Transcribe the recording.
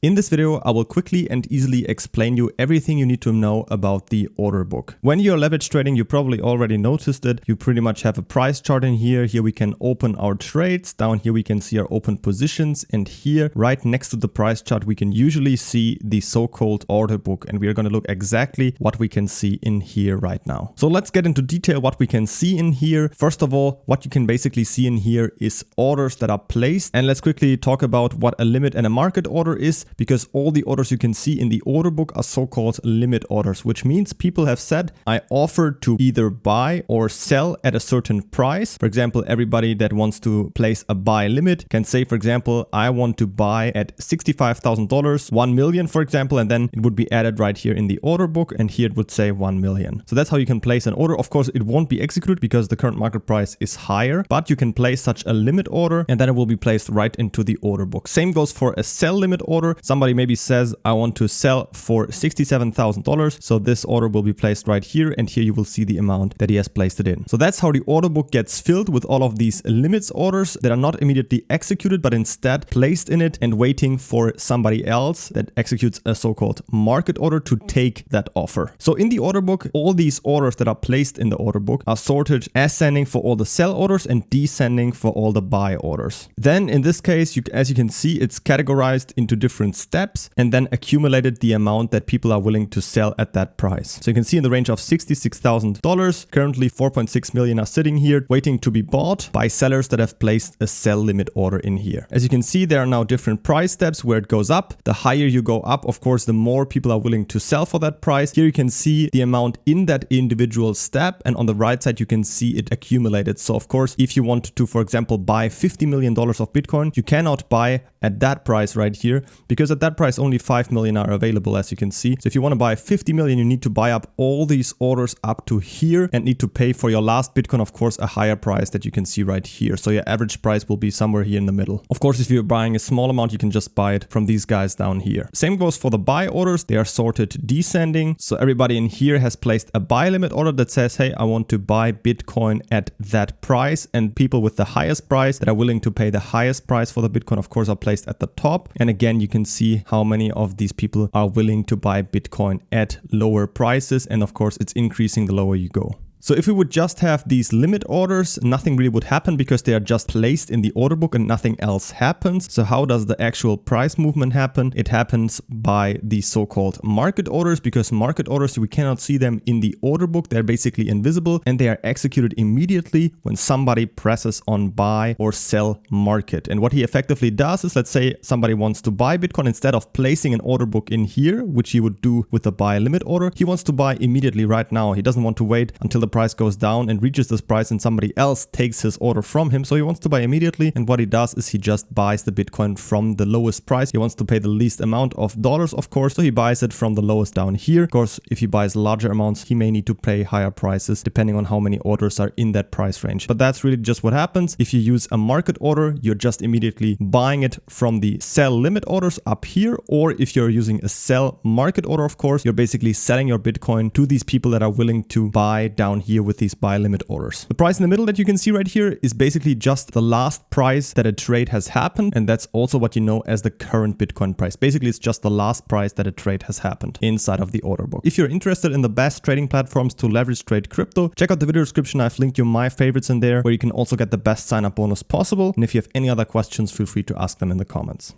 In this video, I will quickly and easily explain you everything you need to know about the order book. When you're leverage trading, you probably already noticed it. You pretty much have a price chart in here. Here we can open our trades. Down here we can see our open positions. And here, right next to the price chart, we can usually see the so-called order book. And we are going to look exactly what we can see in here right now. So let's get into detail what we can see in here. First of all, what you can basically see in here is orders that are placed. And let's quickly talk about what a limit and a market order is, because all the orders you can see in the order book are so-called limit orders, which means people have said, I offer to either buy or sell at a certain price. For example, everybody that wants to place a buy limit can say, for example, I want to buy at $65,000, 1 million, for example, and then it would be added right here in the order book. And here it would say 1 million. So that's how you can place an order. Of course, it won't be executed because the current market price is higher, but you can place such a limit order and then it will be placed right into the order book. Same goes for a sell limit order. Somebody maybe says, I want to sell for $67,000. So this order will be placed right here. And here you will see the amount that he has placed it in. So that's how the order book gets filled with all of these limits orders that are not immediately executed, but instead placed in it and waiting for somebody else that executes a so-called market order to take that offer. So in the order book, all these orders that are placed in the order book are sorted ascending for all the sell orders and descending for all the buy orders. Then in this case, as you can see, it's categorized into different steps and then accumulated the amount that people are willing to sell at that price. So you can see in the range of $66,000, currently 4.6 million are sitting here waiting to be bought by sellers that have placed a sell limit order in here. As you can see, there are now different price steps where it goes up. The higher you go up, of course, the more people are willing to sell for that price. Here you can see the amount in that individual step, and on the right side you can see it accumulated. So of course, if you want to, for example, buy $50 million of Bitcoin, you cannot buy at that price right here, because at that price only 5 million are available, as you can see. So if you want to buy 50 million, you need to buy up all these orders up to here and need to pay for your last Bitcoin, of course, a higher price that you can see right here. So your average price will be somewhere here in the middle. Of course, if you're buying a small amount, you can just buy it from these guys down here. Same goes for the buy orders. They are sorted descending. So everybody in here has placed a buy limit order that says, hey, I want to buy Bitcoin at that price. And people with the highest price that are willing to pay the highest price for the Bitcoin, of course, are placed at the top. And again, you can see how many of these people are willing to buy Bitcoin at lower prices. And of course, it's increasing the lower you go. So if we would just have these limit orders, nothing really would happen because they are just placed in the order book and nothing else happens. So how does the actual price movement happen? It happens by the so-called market orders, because market orders, we cannot see them in the order book. They're basically invisible and they are executed immediately when somebody presses on buy or sell market. And what he effectively does is, let's say somebody wants to buy Bitcoin, instead of placing an order book in here, which he would do with the buy limit order, he wants to buy immediately right now. He doesn't want to wait until the price goes down and reaches this price and somebody else takes his order from him. So he wants to buy immediately. And what he does is he just buys the Bitcoin from the lowest price. He wants to pay the least amount of dollars, of course. So he buys it from the lowest down here. Of course, if he buys larger amounts, he may need to pay higher prices depending on how many orders are in that price range. But that's really just what happens. If you use a market order, you're just immediately buying it from the sell limit orders up here. Or if you're using a sell market order, of course, you're basically selling your Bitcoin to these people that are willing to buy down here with these buy limit orders. The price in the middle that you can see right here is basically just the last price that a trade has happened. And that's also what you know as the current Bitcoin price. Basically, it's just the last price that a trade has happened inside of the order book. If you're interested in the best trading platforms to leverage trade crypto, check out the video description. I've linked you my favorites in there, where you can also get the best sign up bonus possible. And if you have any other questions, feel free to ask them in the comments.